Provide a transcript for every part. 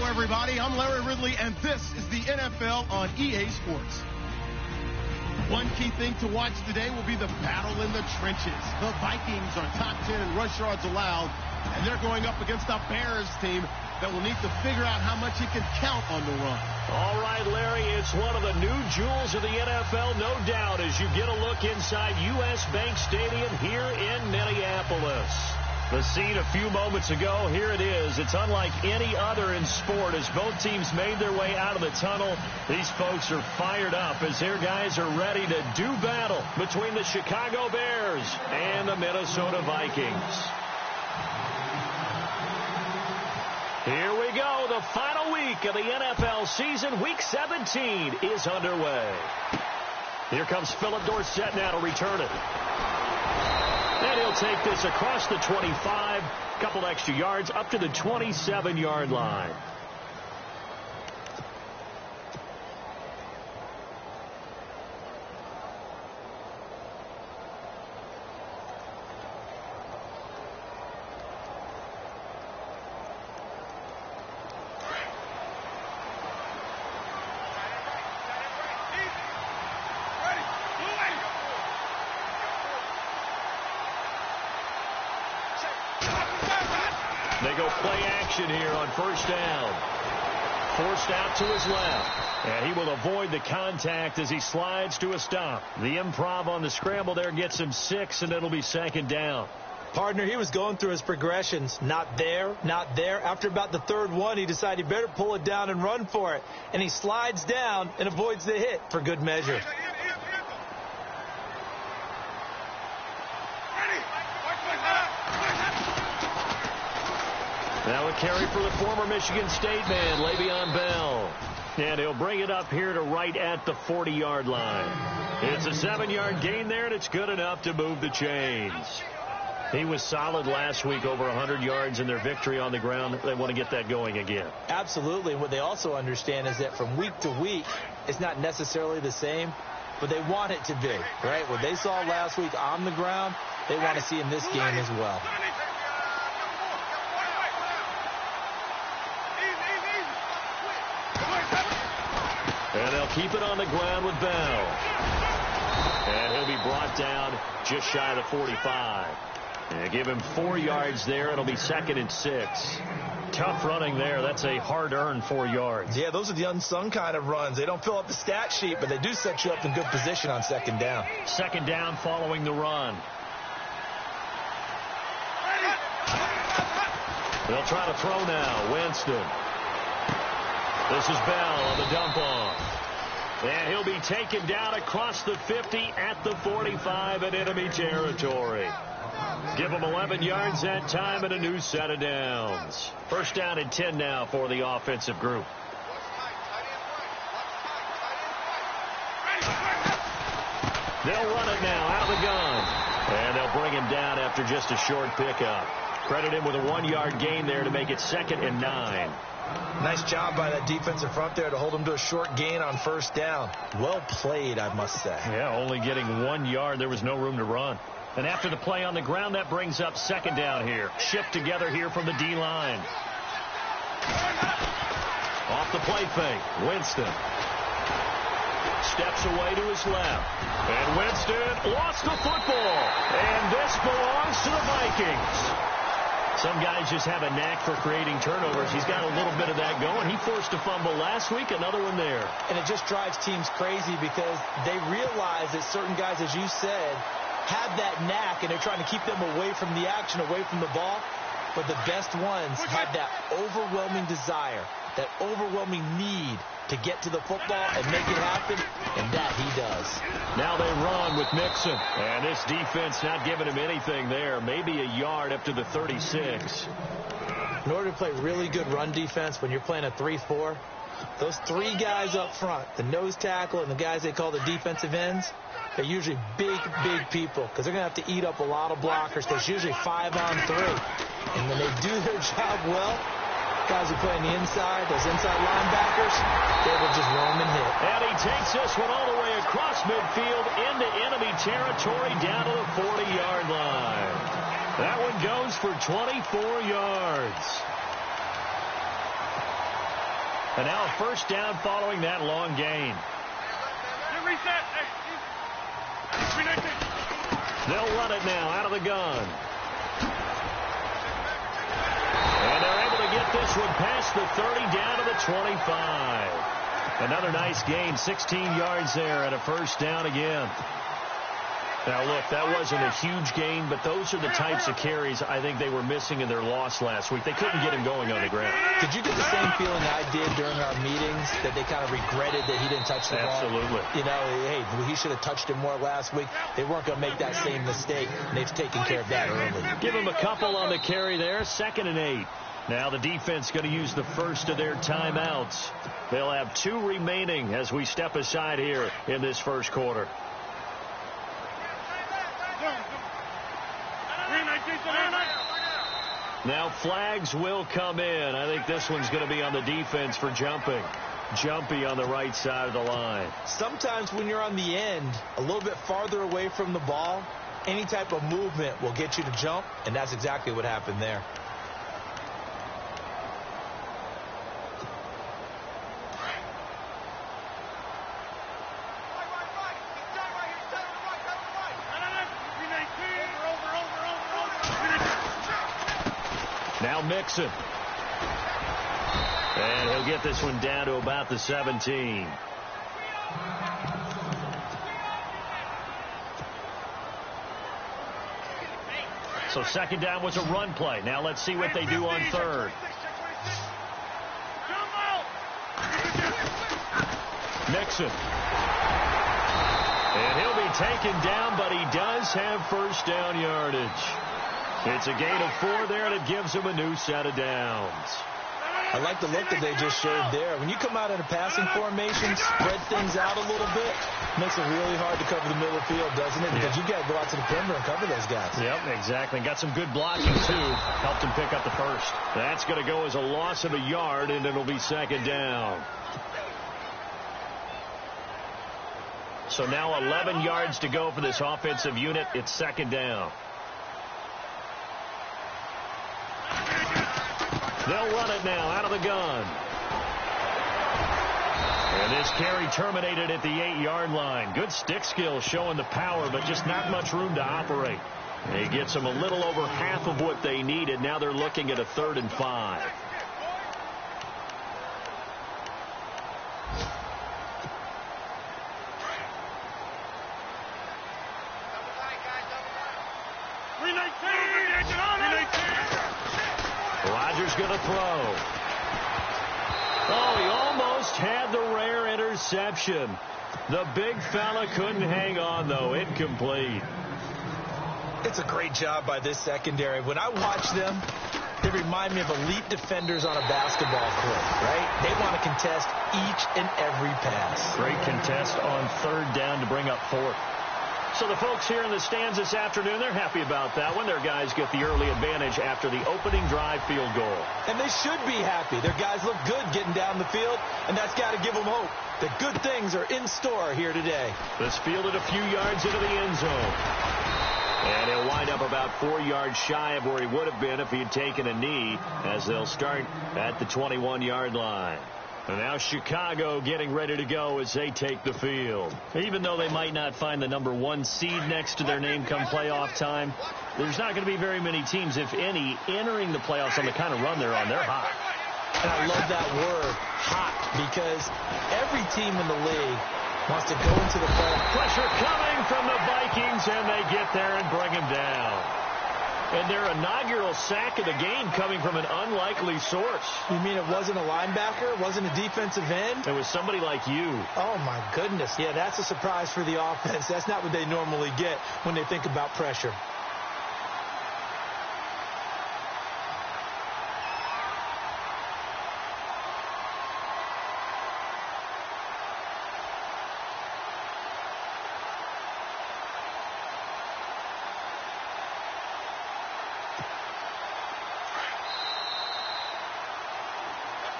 Everybody, I'm Larry Ridley, and this is the NFL on EA Sports. One key thing to watch today will be the battle in the trenches. The Vikings are top 10 in rush yards allowed, and they're going up against a Bears team that will need to figure out how much it can count on the run. All right, Larry, it's one of the new jewels of the NFL, no doubt, as you get a look inside U.S. Bank Stadium here in Minneapolis. The scene a few moments ago, here it is. It's unlike any other in sport as both teams made their way out of the tunnel. These folks are fired up as their guys are ready to do battle between the Chicago Bears and the Minnesota Vikings. Here we go. The final week of the NFL season. Week 17 is underway. Here comes Philip Dorsett now to return it. And he'll take this across the 25, couple extra yards up to the 27-yard line. They go play action here on first down. Forced out to his left. And he will avoid the contact as he slides to a stop. The improv on the scramble there gets him 6, and it'll be second down. Partner, he was going through his progressions. Not there, not there. After about the third one, he decided he better pull it down and run for it. And he slides down and avoids the hit for good measure. Now a carry for the former Michigan State man, Le'Veon Bell. And he'll bring it up here to right at the 40-yard line. It's a 7-yard gain there, and it's good enough to move the chains. He was solid last week, over 100 yards in their victory on the ground. They want to get that going again. Absolutely. What they also understand is that from week to week, it's not necessarily the same, but they want it to be, right? What they saw last week on the ground, they want to see in this game as well. And they'll keep it on the ground with Bell. And he'll be brought down just shy of the 45. And give him 4 yards there. It'll be 2nd and 6. Tough running there. That's a hard-earned 4 yards. Yeah, those are the unsung kind of runs. They don't fill up the stat sheet, but they do set you up in good position on second down. Second down following the run. They'll try to throw now. Winston. This is Bell on the dump off. And he'll be taken down across the 50 at the 45 in enemy territory. Give him 11 yards that time and a new set of downs. First down and 10 now for the offensive group. They'll run it now out of the gun. And they'll bring him down after just a short pickup. Credit him with a 1-yard gain there to make it 2nd and 9. Nice job by that defensive front there to hold him to a short gain on first down. Well played, I must say. Yeah, only getting 1 yard. There was no room to run. And after the play on the ground, that brings up 2nd down here. Shift together here from the D-line. Off the play fake. Winston. Steps away to his left. And Winston lost the football. And this belongs to the Vikings. Some guys just have a knack for creating turnovers. He's got a little bit of that going. He forced a fumble last week, another one there. And it just drives teams crazy because they realize that certain guys, as you said, have that knack, and they're trying to keep them away from the action, away from the ball. But the best ones have that overwhelming desire, that overwhelming need to get to the football and make it happen, and that he does. Now they run with Mixon, and this defense not giving him anything there. Maybe a yard up to the 36. In order to play really good run defense when you're playing a 3-4, those 3 guys up front, the nose tackle and the guys they call the defensive ends, they're usually big people because they're going to have to eat up a lot of blockers. There's usually 5 on 3. And when they do their job well, guys who play on the inside, those inside linebackers, they will just roam and hit. And he takes this one all the way across midfield into enemy territory down to the 40-yard line. That one goes for 24 yards. And now a first down following that long gain. They'll run it now out of the gun. And they're able to get this one past the 30 down to the 25. Another nice gain, 16 yards there and a first down again. Now, look, that wasn't a huge gain, but those are the types of carries I think they were missing in their loss last week. They couldn't get him going on the ground. Did you get the same feeling I did during our meetings, that they kind of regretted that he didn't touch the ball? Absolutely. You know, hey, he should have touched it more last week. They weren't going to make that same mistake, and they've taken care of that early. Give him a couple on the carry there, 2nd and 8. Now the defense going to use the first of their timeouts. They'll have 2 remaining as we step aside here in this first quarter. Now flags will come in. I think this one's going to be on the defense for jumping. Jumpy on the right side of the line. Sometimes when you're on the end, a little bit farther away from the ball, any type of movement will get you to jump, and that's exactly what happened there. Now Mixon. And he'll get this one down to about the 17. So 2nd down was a run play. Now let's see what they do on 3rd. Mixon. And he'll be taken down, but he does have first down yardage. It's a gain of 4 there, and it gives him a new set of downs. I like the look that they just showed there. When you come out in a passing formation, spread things out a little bit, makes it really hard to cover the middle of the field, doesn't it? Because you got to go out to the perimeter and cover those guys. Yep, exactly. Got some good blocking, too. Helped him pick up the first. That's going to go as a loss of a yard, and it'll be 2nd down. So now 11 yards to go for this offensive unit. It's 2nd down. They'll run it now out of the gun. And this carry terminated at the 8-yard line. Good stick skills showing the power, but just not much room to operate. He gets them a little over half of what they needed. Now they're looking at a 3rd and 5. to throw. Oh, he almost had the rare interception. The big fella couldn't hang on, though. Incomplete. It's a great job by this secondary. When I watch them, they remind me of elite defenders on a basketball court, right? They want to contest each and every pass. Great contest on third down to bring up fourth. So the folks here in the stands this afternoon, they're happy about that one. Their guys get the early advantage after the opening drive field goal. And they should be happy. Their guys look good getting down the field, and that's got to give them hope that good things are in store here today. This fielded a few yards into the end zone. And he'll wind up about 4 yards shy of where he would have been if he had taken a knee, as they'll start at the 21-yard line. And now Chicago getting ready to go as they take the field. Even though they might not find the #1 seed next to their name come playoff time, there's not going to be very many teams, if any, entering the playoffs on the kind of run they're on. They're hot. And I love that word, hot, because every team in the league wants to go into the playoffs. Pressure coming from the Vikings, and they get there and bring him down. And their inaugural sack of the game coming from an unlikely source. You mean it wasn't a linebacker? It wasn't a defensive end? It was somebody like you. Oh, my goodness. Yeah, that's a surprise for the offense. That's not what they normally get when they think about pressure.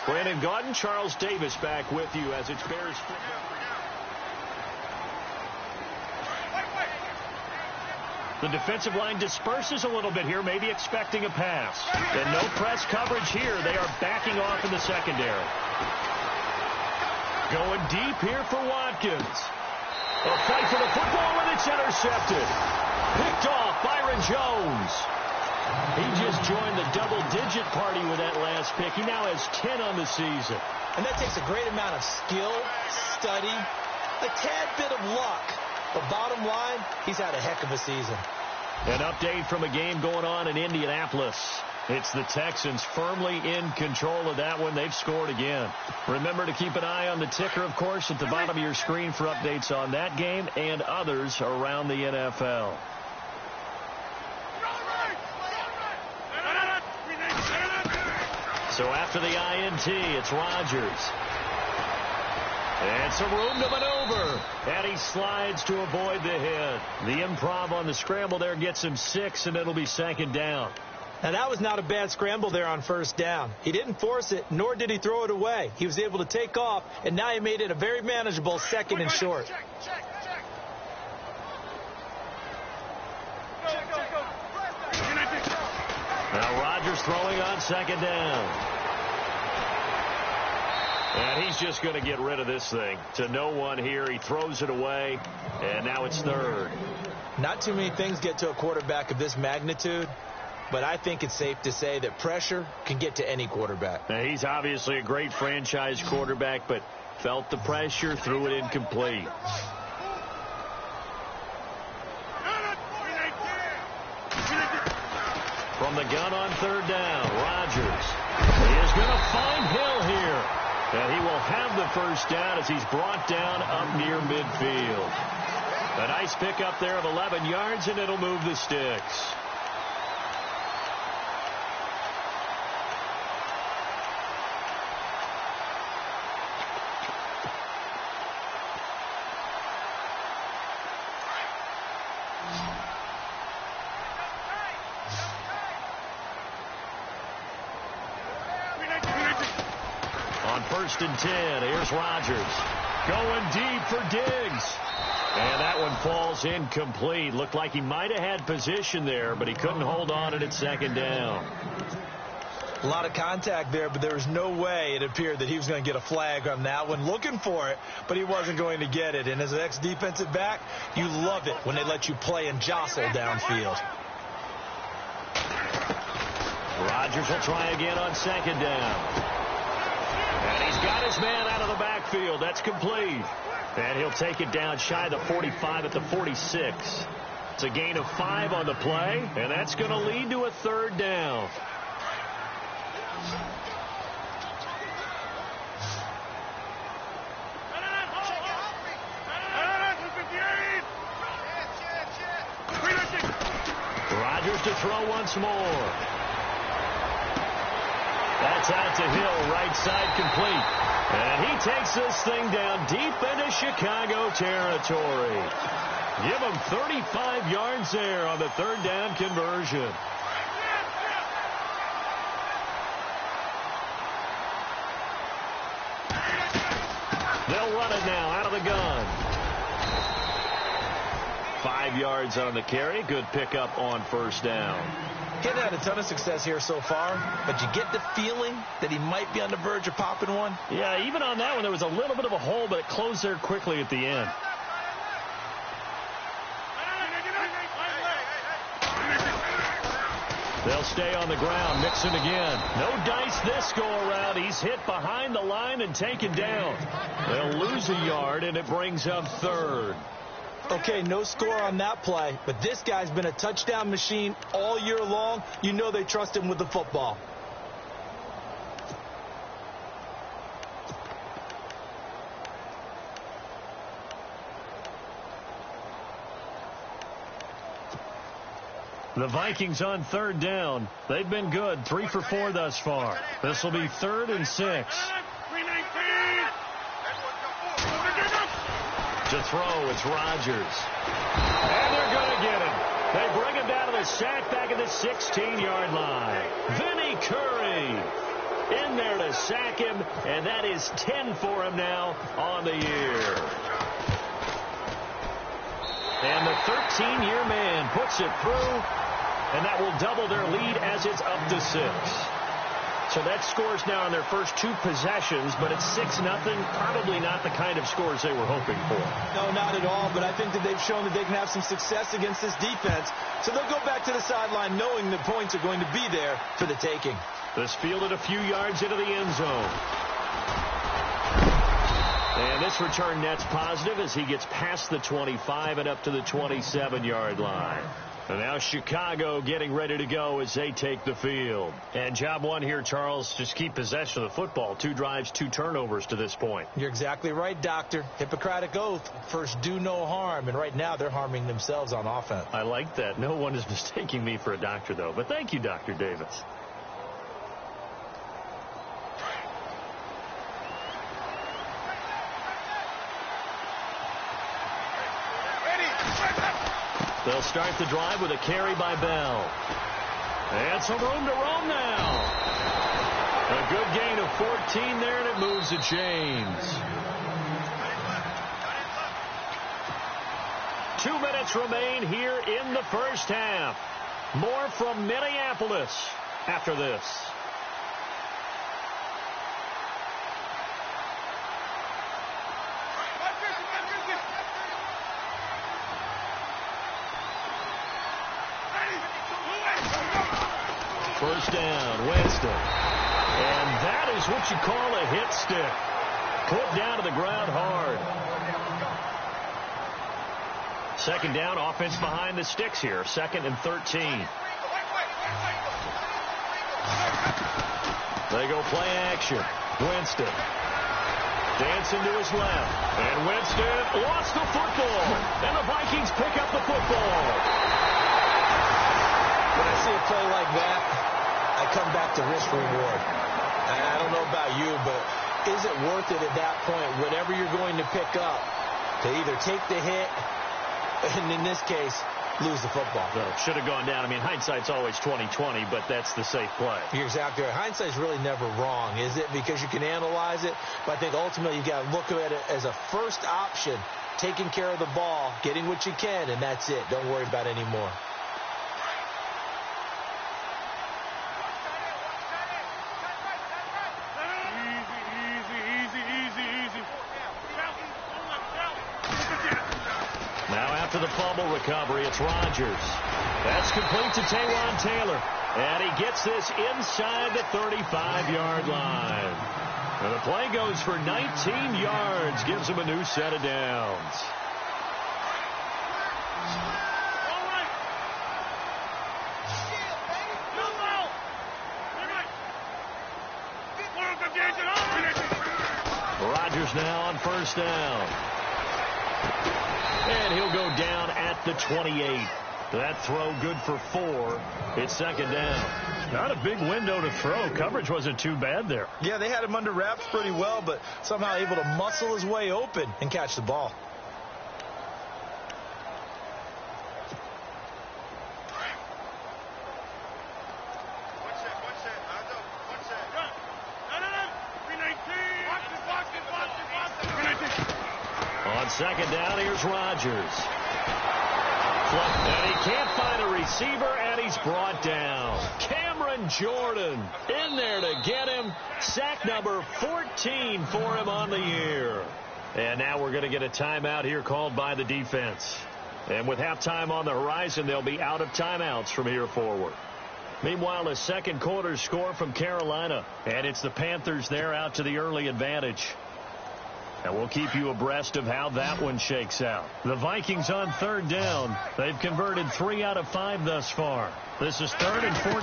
Brandon Gaudin, Charles Davis back with you as it's Bears football. The defensive line disperses a little bit here, maybe expecting a pass. And no press coverage here. They are backing off in the secondary. Going deep here for Watkins. A fight for the football, and it's intercepted. Picked off Byron Jones. He just joined the double-digit party with that last pick. He now has 10 on the season. And that takes a great amount of skill, study, a tad bit of luck. But bottom line, he's had a heck of a season. An update from a game going on in Indianapolis. It's the Texans firmly in control of that one. They've scored again. Remember to keep an eye on the ticker, of course, at the bottom of your screen for updates on that game and others around the NFL. So after the INT, it's Rodgers. And some room to maneuver. And he slides to avoid the hit. The improv on the scramble there gets him 6, and it'll be second down. Now, that was not a bad scramble there on first down. He didn't force it, nor did he throw it away. He was able to take off, and now he made it a very manageable second and short. Now Rodgers throwing on second down. And he's just going to get rid of this thing. To no one here. He throws it away, and now it's third. Not too many things get to a quarterback of this magnitude, but I think it's safe to say that pressure can get to any quarterback. Now, he's obviously a great franchise quarterback, but felt the pressure, threw it incomplete. From the gun on third down, Rodgers. He is going to find Hill here. And he will have the first down as he's brought down up near midfield. A nice pickup there of 11 yards, and it'll move the sticks. First and 10. Here's Rodgers. Going deep for Diggs. And that one falls incomplete. Looked like he might have had position there, but he couldn't hold on at second down. A lot of contact there, but there was no way it appeared that he was going to get a flag on that one. Looking for it, but he wasn't going to get it. And as an ex-defensive back, you love it when they let you play and jostle downfield. Rodgers will try again on second down. And he's got his man out of the backfield. That's complete. And he'll take it down shy of the 45 at the 46. It's a gain of 5 on the play, and that's going to lead to a third down. Rodgers to throw once more. That's out to Hill, right side complete. And he takes this thing down deep into Chicago territory. Give him 35 yards there on the third down conversion. They'll run it now out of the gun. 5 yards on the carry. Good pickup on first down. He's had a ton of success here so far, but you get the feeling that he might be on the verge of popping one. Yeah, even on that one, there was a little bit of a hole, but it closed there quickly at the end. They'll stay on the ground. Mixon again. No dice this go-around. He's hit behind the line and taken down. They'll lose a yard, and it brings up third. Okay, no score on that play, but this guy's been a touchdown machine all year long. You know they trust him with the football. The Vikings on third down. They've been good, 3 for 4 thus far. This will be 3rd and 6. To throw, it's Rodgers. And they're going to get him. They bring him down to the sack back at the 16-yard line. Vinny Curry in there to sack him, and that is 10 for him now on the year. And the 13-year man puts it through, and that will double their lead as it's up to 6. So that scores now on their first 2 possessions, but it's 6-0. Probably not the kind of scores they were hoping for. No, not at all, but I think that they've shown that they can have some success against this defense. So they'll go back to the sideline knowing the points are going to be there for the taking. This fielded a few yards into the end zone. And this return net's positive as he gets past the 25 and up to the 27-yard line. And now Chicago getting ready to go as they take the field. And job one here, Charles, just keep possession of the football. 2 drives, 2 turnovers to this point. You're exactly right, Doctor. Hippocratic oath, first do no harm. And right now they're harming themselves on offense. I like that. No one is mistaking me for a doctor, though. But thank you, Dr. Davis. They'll start the drive with a carry by Bell. And some room to roam now. A good gain of 14 there, and it moves the chains. 2 minutes remain here in the first half. More from Minneapolis after this. First down, Winston. And that is what you call a hit stick. Put down to the ground hard. Second down, offense behind the sticks here. 2nd and 13. They go play action. Winston. Dancing to his left. And Winston lost the football. And the Vikings pick up the football. When I see a play like that, I come back to risk reward. I don't know about you, but is it worth it at that point, whatever you're going to pick up, to either take the hit, and in this case, lose the football? Well, should have gone down. I mean, hindsight's always 20/20, but that's the safe play. You're exactly right. Hindsight's really never wrong, is it? Because you can analyze it, but I think ultimately you got to look at it as a first option, taking care of the ball, getting what you can, and that's it. Don't worry about it anymore. After the fumble recovery, it's Rodgers. That's complete to Taywan Taylor. And he gets this inside the 35-yard line. And the play goes for 19 yards. Gives him a new set of downs. Steelers now on first down. And he'll go down at the 28. That throw good for 4. It's second down. Not a big window to throw. Coverage wasn't too bad there. Yeah, they had him under wraps pretty well, but somehow able to muscle his way open and catch the ball. On second down, here's Rodgers. And he can't find a receiver, and he's brought down. Cameron Jordan in there to get him. Sack number 14 for him on the year. And now we're going to get a timeout here called by the defense. And with halftime on the horizon, they'll be out of timeouts from here forward. Meanwhile, a second quarter score from Carolina. And it's the Panthers there out to the early advantage. And we'll keep you abreast of how that one shakes out. The Vikings on third down. They've converted 3 out of 5 thus far. This is 3rd and 14.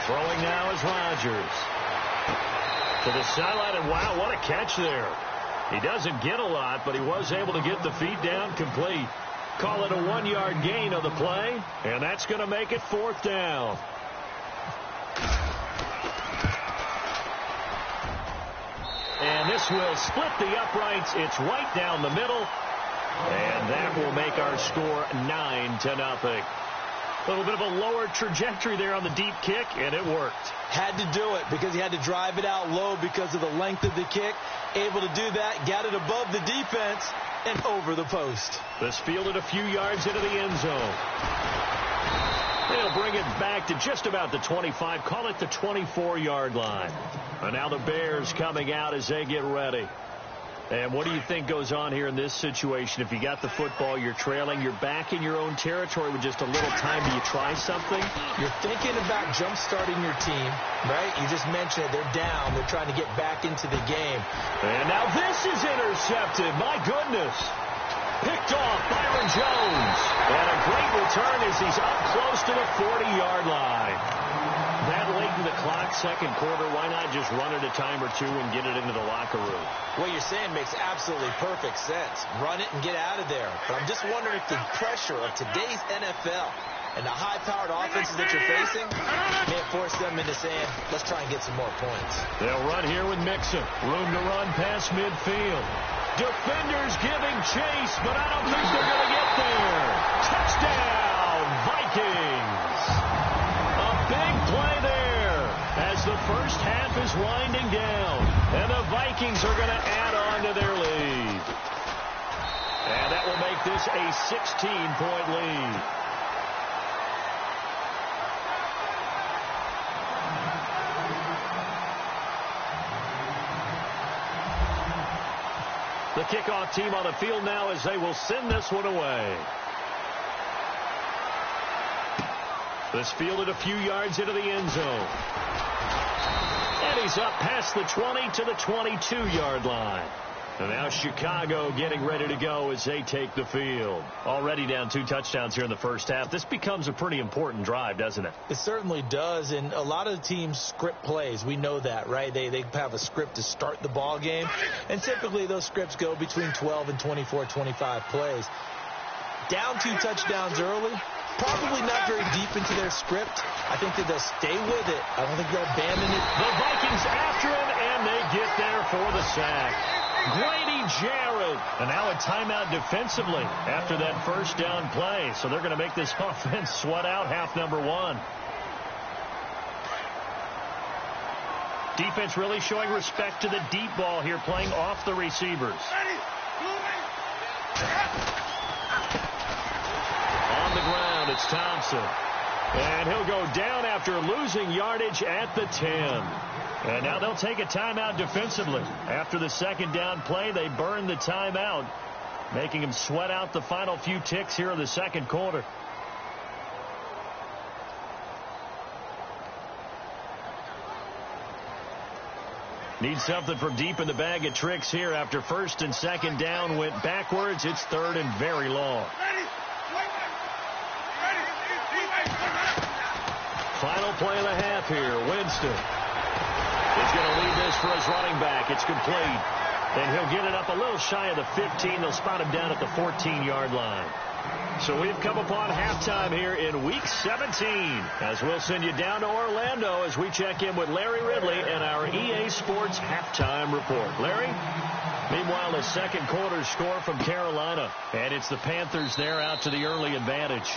Throwing now is Rodgers. To the sideline, and wow, what a catch there. He doesn't get a lot, but he was able to get the feet down complete. Call it a 1-yard gain of the play, and that's going to make it 4th down. And this will split the uprights. It's right down the middle. And that will make our score 9-0. A little bit of a lower trajectory there on the deep kick, and it worked. Had to do it because he had to drive it out low because of the length of the kick. Able to do that, got it above the defense, and over the post. This fielded a few yards into the end zone. They'll bring it back to just about the 25. Call it the 24-yard line. And now the Bears coming out as they get ready. And what do you think goes on here in this situation? If you got the football, you're trailing, you're back in your own territory with just a little time. Do you try something? You're thinking about jump-starting your team, right? You just mentioned it. They're down. They're trying to get back into the game. And now this is intercepted. My goodness. Picked off Byron Jones. And a great return as he's up close to the 40-yard line. That late in the clock, second quarter, why not just run it a time or two and get it into the locker room? What you're saying makes absolutely perfect sense. Run it and get out of there. But I'm just wondering if the pressure of today's NFL and the high-powered offenses that you're facing may force them into saying, let's try and get some more points. They'll run here with Mixon. Room to run past midfield. Defenders giving chase, but I don't think they're going to get there. Touchdown, Vikings. A big play there as the first half is winding down. And the Vikings are going to add on to their lead. And that will make this a 16-point lead. The kickoff team on the field now as they will send this one away. This fielded a few yards into the end zone. And he's up past the 20 to the 22-yard line. And now Chicago getting ready to go as they take the field. Already down 2 touchdowns here in the first half. This becomes a pretty important drive, doesn't it? It certainly does, and a lot of the teams script plays. We know that, right? They have a script to start the ball game, and typically those scripts go between 12 and 24, 25 plays. Down 2 touchdowns early, probably not very deep into their script. I think that they'll stay with it. I don't think they'll abandon it. The Vikings after him, and they get there for the sack. Grady Jarrett. And now a timeout defensively after that first down play. So they're going to make this offense sweat out half number 1. Defense really showing respect to the deep ball here, playing off the receivers. On the ground, it's Thompson. And he'll go down after losing yardage at the 10. And now they'll take a timeout defensively. After the second down play, they burn the timeout, making them sweat out the final few ticks here in the second quarter. Need something from deep in the bag of tricks here after first and second down went backwards. It's third and very long. Final play of the half here. Winston. He's going to lead this for his running back. It's complete. And he'll get it up a little shy of the 15. They'll spot him down at the 14-yard line. So we've come upon halftime here in Week 17 as we'll send you down to Orlando as we check in with Larry Ridley and our EA Sports Halftime Report. Larry? Meanwhile, the second quarter score from Carolina, and it's the Panthers there out to the early advantage.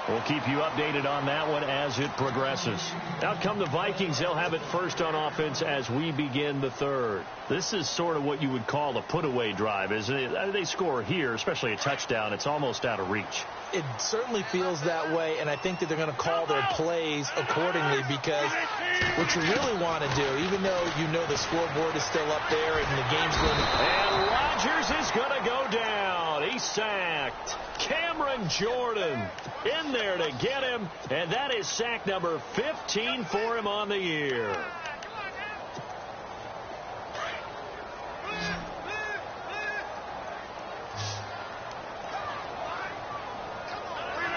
We'll keep you updated on that one as it progresses. Out come the Vikings. They'll have it first on offense as we begin the third. This is sort of what you would call a put-away drive, isn't it? They score here, especially a touchdown. It's almost out of reach. It certainly feels that way, and I think that they're going to call their plays accordingly because what you really want to do, even though you know the scoreboard is still up there and the game's going to... And Rodgers is going to go down. He's sacked. Cameron Jordan in there to get him, and that is sack number 15 for him on the year.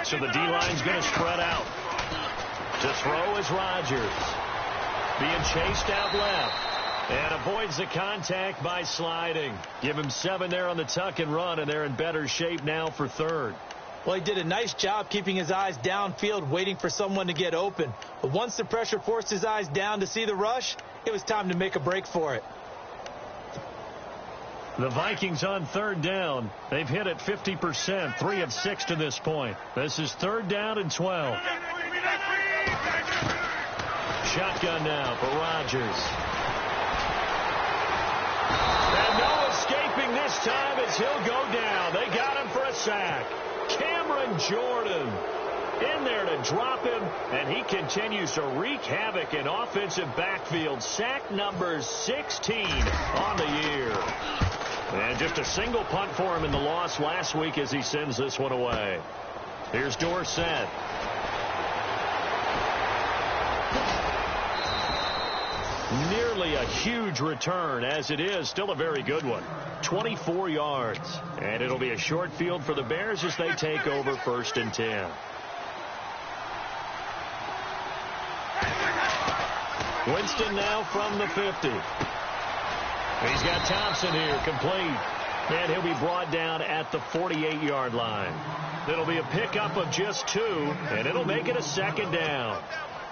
So the D-line's going to spread out. To throw is Rodgers. Being chased out left. And avoids the contact by sliding. Give him 7 there on the tuck and run, and they're in better shape now for third. Well, he did a nice job keeping his eyes downfield, waiting for someone to get open. But once the pressure forced his eyes down to see the rush, it was time to make a break for it. The Vikings on third down. They've hit it 50%, 3 of 6 to this point. This is third down and 12. Shotgun now for Rodgers. And no escaping this time as he'll go down. They got him for a sack. Cameron Jordan in there to drop him, and he continues to wreak havoc in offensive backfield. Sack number 16 on the year. And just a single punt for him in the loss last week as he sends this one away. Here's Dorsett. Nearly a huge return, as it is still a very good one. 24 yards. And it'll be a short field for the Bears as they take over 1st and 10. Winston now from the 50. He's got Thompson here, complete. And he'll be brought down at the 48-yard line. It'll be a pickup of just 2, and it'll make it a 2nd down.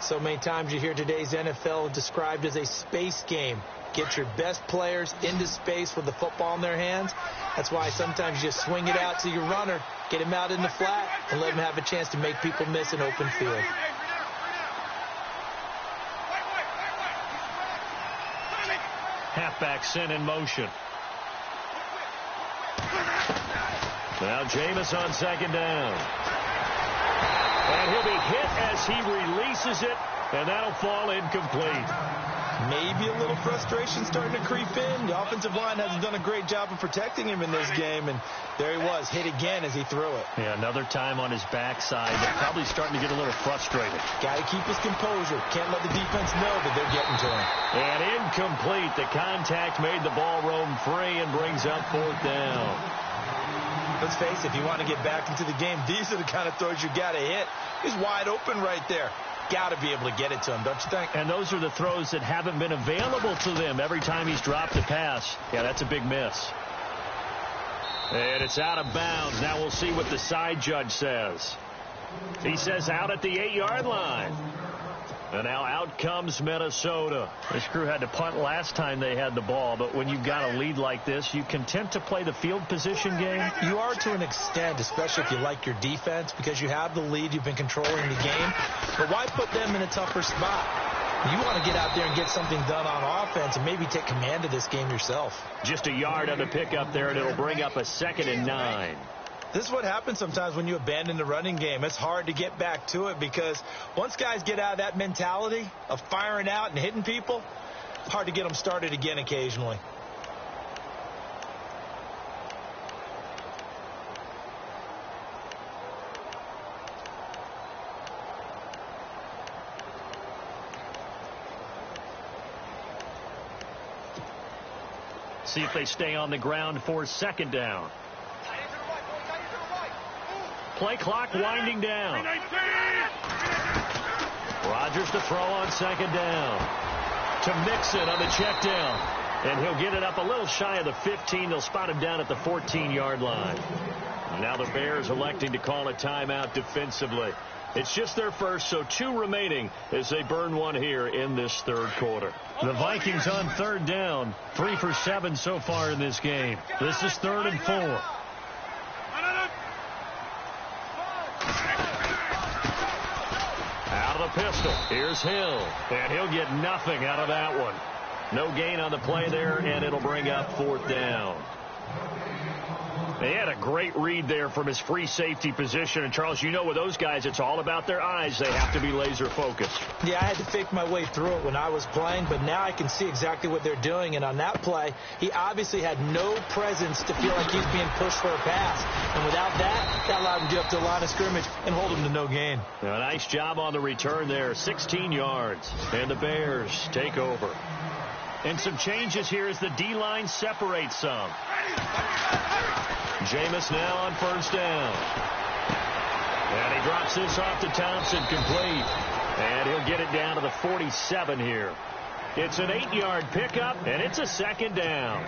So many times you hear today's NFL described as a space game. Get your best players into space with the football in their hands. That's why sometimes you just swing it out to your runner, get him out in the flat, and let him have a chance to make people miss an open field. Halfback sent in motion. Now Jameis on 2nd down. And he'll be hit as he releases it, and that'll fall incomplete. Maybe a little frustration starting to creep in. The offensive line hasn't done a great job of protecting him in this game, and there he was, hit again as he threw it. Yeah, another time on his backside. They're probably starting to get a little frustrated. Got to keep his composure. Can't let the defense know that they're getting to him. And incomplete. The contact made the ball roam free and brings up 4th down. Let's face it, if you want to get back into the game, these are the kind of throws you got to hit. He's wide open right there. Got to be able to get it to him, don't you think? And those are the throws that haven't been available to them every time he's dropped a pass. Yeah, that's a big miss. And it's out of bounds. Now we'll see what the side judge says. He says out at the 8-yard line. And now out comes Minnesota. This Crew had to punt last time they had the ball, but when you've got a lead like this, you content to play the field position game? You are to an extent, especially if you like your defense, because you have the lead, you've been controlling the game. But why put them in a tougher spot? You want to get out there and get something done on offense and maybe take command of this game yourself. Just a yard on the pickup there, and it'll bring up a 2nd and 9. This is what happens sometimes when you abandon the running game. It's hard to get back to it because once guys get out of that mentality of firing out and hitting people, it's hard to get them started again occasionally. See if they stay on the ground for 2nd down. Play clock winding down. Rodgers to throw on 2nd down. to Mixon on the check down. And he'll get it up a little shy of the 15. They'll spot him down at the 14-yard line. Now the Bears electing to call a timeout defensively. It's just their first, so 2 remaining as they burn one here in this third quarter. The Vikings on third down, 3 for 7 so far in this game. This is 3rd and 4. Out of the pistol. Here's Hill. And he'll get nothing out of that one. No gain on the play there, and it'll bring up 4th down. They had a great read there from his free safety position. And, Charles, you know with those guys, it's all about their eyes. They have to be laser focused. Yeah, I had to fake my way through it when I was playing, but now I can see exactly what they're doing. And on that play, he obviously had no presence to feel like he's being pushed for a pass. And without that allowed him to get up to the line of scrimmage and hold him to no gain. A nice job on the return there, 16 yards. And the Bears take over. And some changes here as the D-line separates some. Jameis now on 1st down. And he drops this off to Thompson, complete. And he'll get it down to the 47 here. It's an 8-yard pickup, and it's a 2nd down.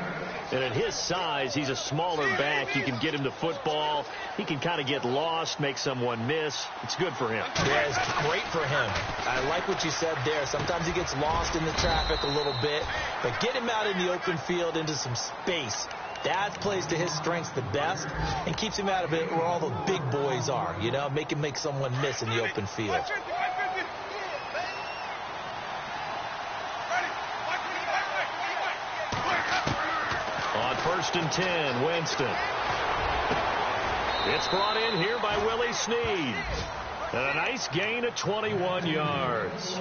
And at his size, he's a smaller back. You can get him the football. He can kind of get lost, make someone miss. It's good for him. Yeah, it's great for him. I like what you said there. Sometimes he gets lost in the traffic a little bit. But get him out in the open field into some space. That plays to his strengths the best and keeps him out of it where all the big boys are, you know, make him make someone miss in the open field. On 1st and 10, Winston. It's brought in here by Willie Snead. And a nice gain of 21 yards.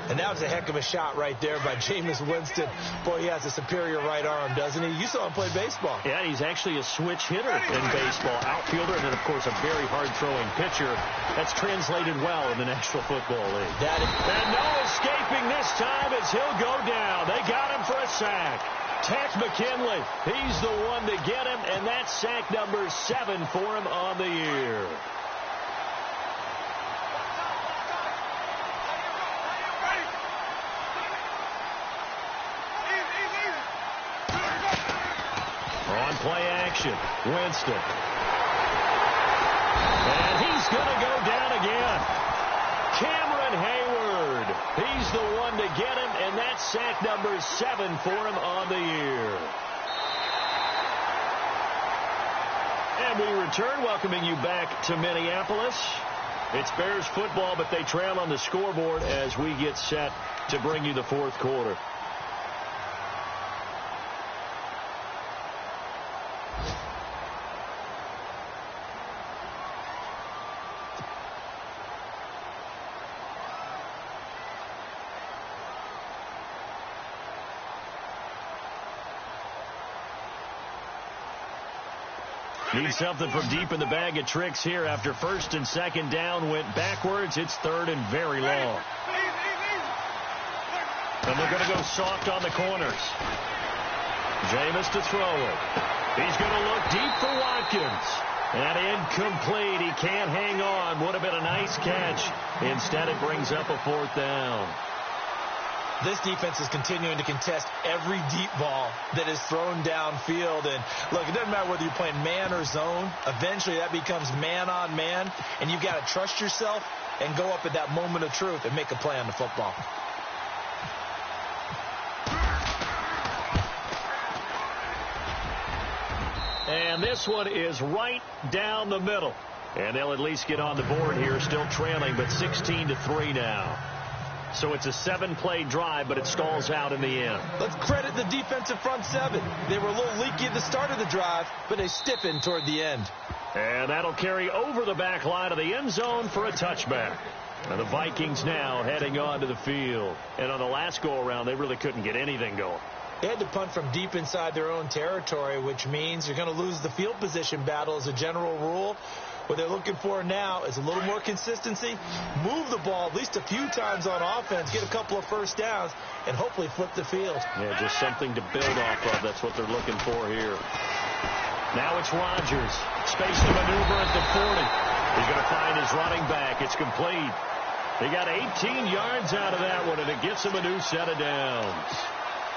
And that was a heck of a shot right there by Jameis Winston. Boy, he has a superior right arm, doesn't he? You saw him play baseball. Yeah, he's actually a switch hitter in baseball. Outfielder and then, of course, a very hard-throwing pitcher. That's translated well in the National Football League. And no escaping this time as he'll go down. They got him for a sack. Tack McKinley, he's the one to get him, and that's sack number 7 for him on the year. On play action, Winston. And he's going to go down again. Cameron Hayward. He's the one to get him, and that's sack number 7 for him on the year. And we return, welcoming you back to Minneapolis. It's Bears football, but they trail on the scoreboard as we get set to bring you the 4th quarter. Need something from deep in the bag of tricks here after 1st and 2nd down went backwards. It's 3rd and very long. And they're going to go soft on the corners. Jameis to throw it. He's going to look deep for Watkins. And incomplete. He can't hang on. Would have been a nice catch. Instead, it brings up a 4th down. This defense is continuing to contest every deep ball that is thrown downfield. And, look, it doesn't matter whether you're playing man or zone. Eventually, that becomes man on man. And you've got to trust yourself and go up at that moment of truth and make a play on the football. And this one is right down the middle. And they'll at least get on the board here, still trailing, but 16-3 now. So it's a 7-play drive, but it stalls out in the end. Let's credit the defensive front 7. They were a little leaky at the start of the drive, but they stiffened toward the end. And that'll carry over the back line of the end zone for a touchback. And the Vikings now heading onto the field. And on the last go-around, they really couldn't get anything going. They had to punt from deep inside their own territory, which means you're going to lose the field position battle as a general rule. What they're looking for now is a little more consistency, move the ball at least a few times on offense, get a couple of first downs, and hopefully flip the field. Yeah, just something to build off of. That's what they're looking for here. Now it's Rodgers. Space to maneuver at the 40. He's going to find his running back. It's complete. He got 18 yards out of that one, and it gets him a new set of downs.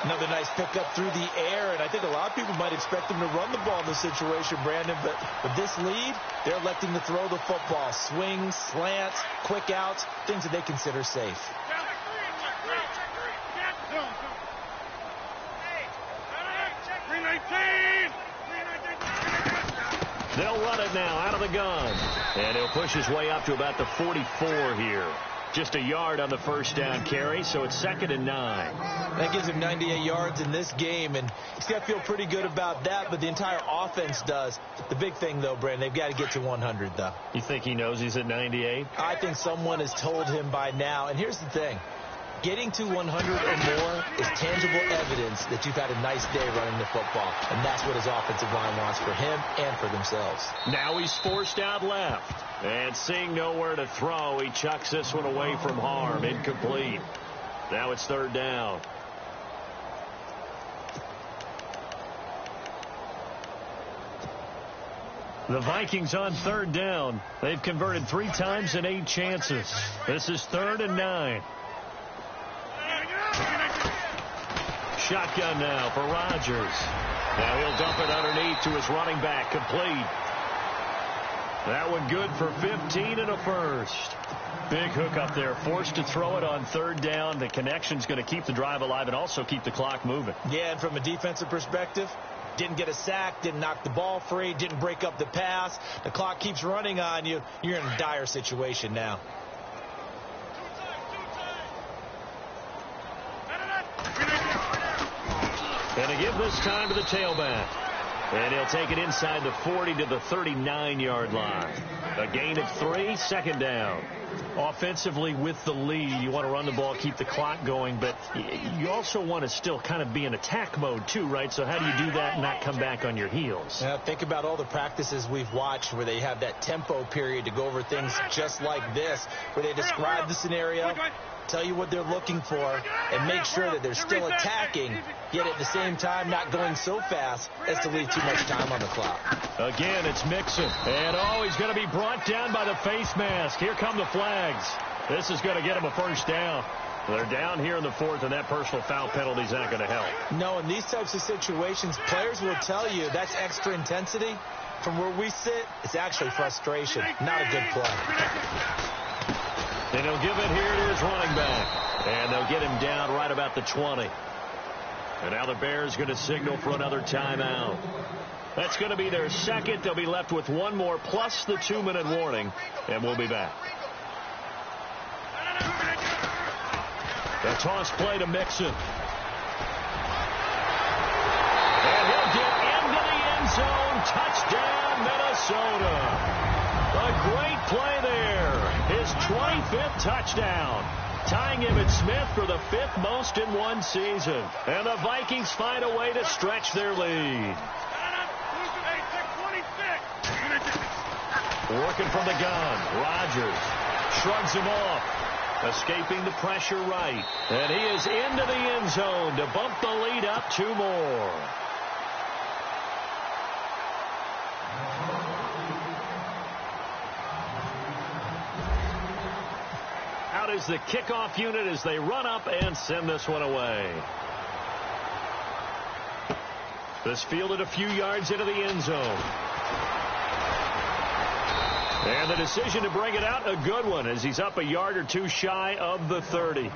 Another nice pickup through the air, and I think a lot of people might expect him to run the ball in this situation, Brandon, but with this lead, they're electing to throw the football. Swings, slants, quick outs, things that they consider safe. They'll run it now out of the gun, and he'll push his way up to about the 44 here. Just a yard on the first down carry, so it's 2nd and 9. That gives him 98 yards in this game, and he's got to feel pretty good about that, but the entire offense does. The big thing, though, Brandon, they've got to get to 100, though. You think he knows he's at 98? I think someone has told him by now, and here's the thing. Getting to 100 or more is tangible evidence that you've had a nice day running the football, and that's what his offensive line wants for him and for themselves. Now he's forced out left, and seeing nowhere to throw, he chucks this one away from harm, incomplete. Now it's 3rd down. The Vikings on 3rd down. They've converted 3 times in 8 chances. This is 3rd and 9. Shotgun now for Rodgers. Now he'll dump it underneath to his running back, complete. That one good for 15 and a first. Big hook up there, forced to throw it on 3rd down. The connection's going to keep the drive alive and also keep the clock moving. Yeah, and from a defensive perspective, didn't get a sack, didn't knock the ball free, didn't break up the pass. The clock keeps running on you. You're in a dire situation now. And to give this time to the tailback. And he'll take it inside the 40 to the 39-yard line. A gain of 3, 2nd down. Offensively with the lead, you want to run the ball, keep the clock going, but you also want to still kind of be in attack mode too, right? So how do you do that and not come back on your heels? Think about all the practices we've watched where they have that tempo period to go over things just like this, where they describe the scenario, tell you what they're looking for, and make sure that they're still attacking, yet at the same time not going so fast as to leave too much time on the clock. Again, it's Mixon. And he's going to be brought down by the face mask. Here come the flags. This is going to get him a first down. They're down here in the 4th, and that personal foul penalty is not going to help. No, in these types of situations, players will tell you that's extra intensity. From where we sit, it's actually frustration, not a good play. And he'll give it here to his running back. And they'll get him down right about the 20. And now the Bears going to signal for another timeout. That's going to be their 2nd. They'll be left with 1 more plus the 2-minute warning. And we'll be back. The toss play to Mixon. And he'll get into the end zone. Touchdown, Minnesota. A great play there. His 25th touchdown. Tying Emmitt Smith for the 5th most in one season. And the Vikings find a way to stretch their lead. Working from the gun. Rodgers shrugs him off. Escaping the pressure right. And he is into the end zone to bump the lead up 2 more. Out is the kickoff unit as they run up and send this one away. This fielded a few yards into the end zone. And the decision to bring it out, a good one, as he's up a yard or 2 shy of the 30.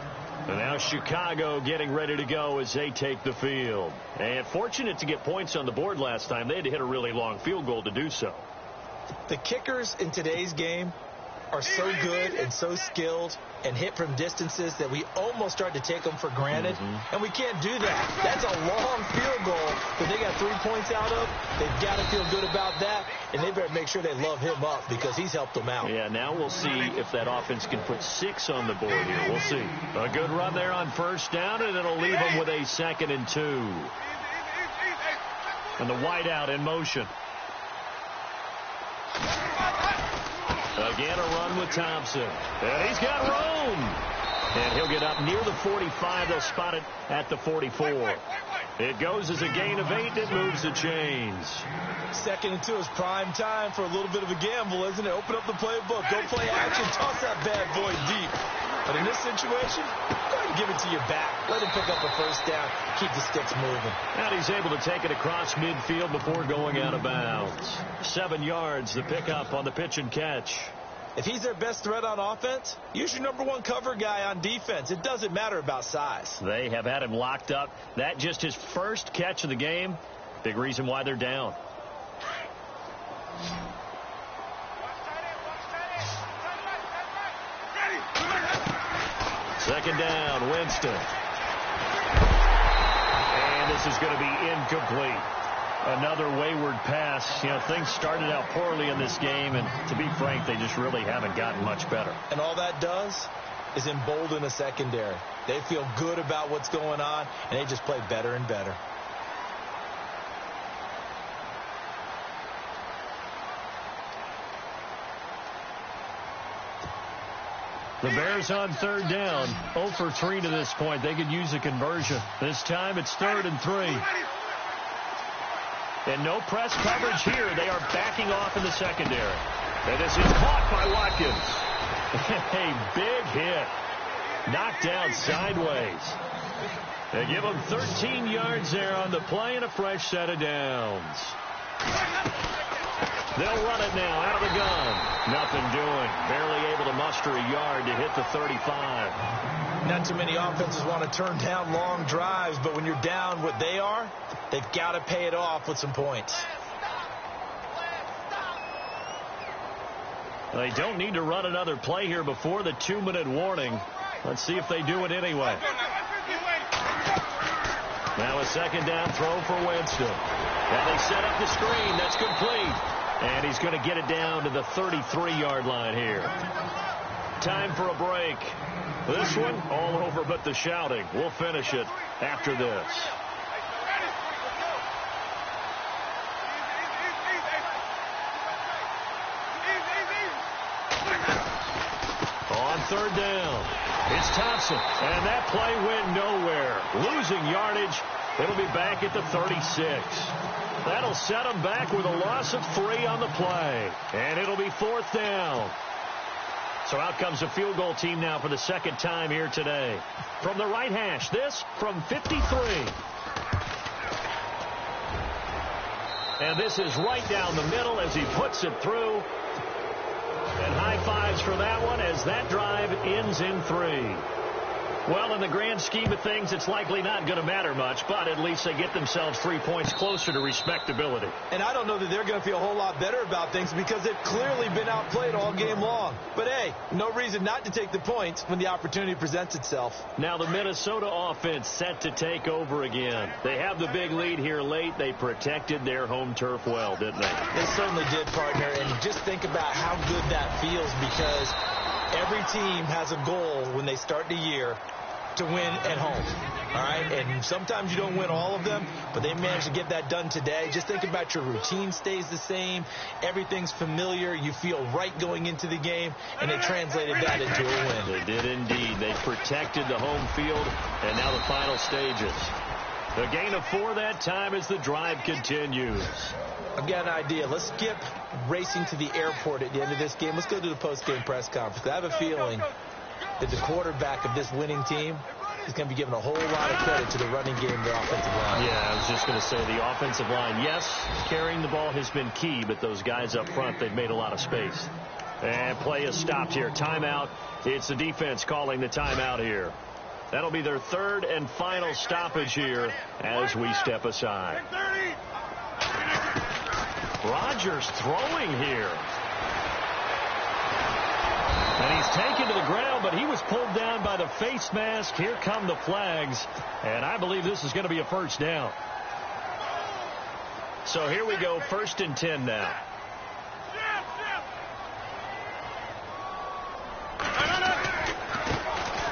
And now Chicago getting ready to go as they take the field. And fortunate to get points on the board last time. They had to hit a really long field goal to do so. The kickers in today's game are so good and so skilled and hit from distances that we almost start to take them for granted. And we can't do that. That's a long field goal that they got 3 points out of. They've got to feel good about that, and they better make sure they love him up because he's helped them out. Yeah, now we'll see if that offense can put 6 on the board here. We'll see. A good run there on first down, and it'll leave them with a 2nd and 2. And the wideout in motion. Again, a run with Thompson. And he's got room. And he'll get up near the 45. They'll spot it at the 44. It goes as a gain of 8. It moves the chains. 2nd and 2 is prime time for a little bit of a gamble, isn't it? Open up the playbook. Go play action. Toss that bad boy deep. But in this situation, go ahead and give it to your back. Let him pick up a first down. Keep the sticks moving. And he's able to take it across midfield before going out of bounds. 7 yards, the pickup on the pitch and catch. If he's their best threat on offense, use your #1 cover guy on defense. It doesn't matter about size. They have had him locked up. That just his first catch of the game. Big reason why they're down. Second down, Winston. And this is going to be incomplete. Another wayward pass. You know, things started out poorly in this game, and to be frank, they just really haven't gotten much better. And all that does is embolden the secondary. They feel good about what's going on, and they just play better and better. The Bears on third down, 0 for 3 to this point. They could use a conversion. This time it's 3rd and 3. And no press coverage here. They are backing off in the secondary. And this is caught by Watkins. A big hit. Knocked down sideways. They give him 13 yards there on the play and a fresh set of downs. They'll run it now out of the gun. Nothing doing. Barely able to muster a yard to hit the 35. Not too many offenses want to turn down long drives, but when you're down what they are, they've got to pay it off with some points. They don't need to run another play here before the 2-minute warning. Let's see if they do it anyway. Now a second down throw for Winston. And they set up the screen. That's complete. And he's going to get it down to the 33-yard line here. Time for a break. This one all over but the shouting. We'll finish it after this. On third down, it's Thompson. And that play went nowhere. Losing yardage. It'll be back at the 36. That'll set them back with a loss of 3 on the play. And it'll be 4th down. So out comes the field goal team now for the second time here today. From the right hash, this from 53. And this is right down the middle as he puts it through. And high fives for that one as that drive ends in 3. Well, in the grand scheme of things, it's likely not going to matter much, but at least they get themselves 3 points closer to respectability. And I don't know that they're going to feel a whole lot better about things because they've clearly been outplayed all game long. But, hey, no reason not to take the points when the opportunity presents itself. Now the Minnesota offense set to take over again. They have the big lead here late. They protected their home turf well, didn't they? They certainly did, partner. And just think about how good that feels because every team has a goal when they start the year to win at home. All right, and sometimes you don't win all of them, but they managed to get that done today. Just think about your routine stays the same. Everything's familiar. You feel right going into the game, and they translated that into a win. They did indeed. They protected the home field, and now the final stages. The gain of 4 that time as the drive continues. I've got an idea. Let's skip racing to the airport at the end of this game. Let's go to the post-game press conference. I have a feeling that the quarterback of this winning team is going to be given a whole lot of credit to the running game of the offensive line. Yeah, I was just going to say the offensive line, yes, carrying the ball has been key, but those guys up front, they've made a lot of space. And play is stopped here. Timeout. It's the defense calling the timeout here. That'll be their 3rd and final stoppage here as we step aside. Rodgers throwing here. And he's taken to the ground, but he was pulled down by the face mask. Here come the flags, and I believe this is going to be a first down. So here we go, 1st and 10 now.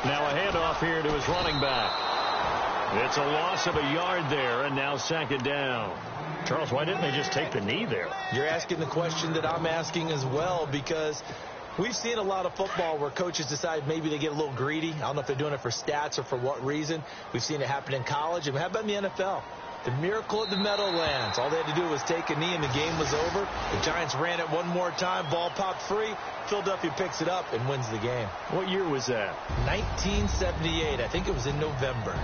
Now a handoff here to his running back. It's a loss of a yard there, and now 2nd down. Charles, why didn't they just take the knee there? You're asking the question that I'm asking as well, because we've seen a lot of football where coaches decide maybe they get a little greedy. I don't know if they're doing it for stats or for what reason. We've seen it happen in college. And how about in the NFL? The miracle at the Meadowlands. All they had to do was take a knee and the game was over. The Giants ran it one more time. Ball popped free. Philadelphia picks it up and wins the game. What year was that? 1978. I think it was in November.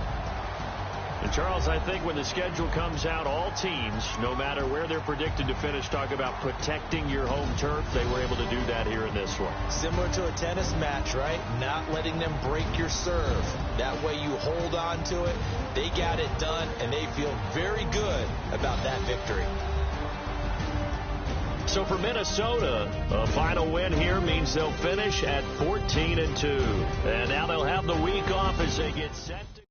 And Charles, I think when the schedule comes out, all teams, no matter where they're predicted to finish, talk about protecting your home turf. They were able to do that here in this one. Similar to a tennis match, right? Not letting them break your serve. That way you hold on to it. They got it done, and they feel very good about that victory. So for Minnesota, a final win here means they'll finish at 14-2. And now they'll have the week off as they get set to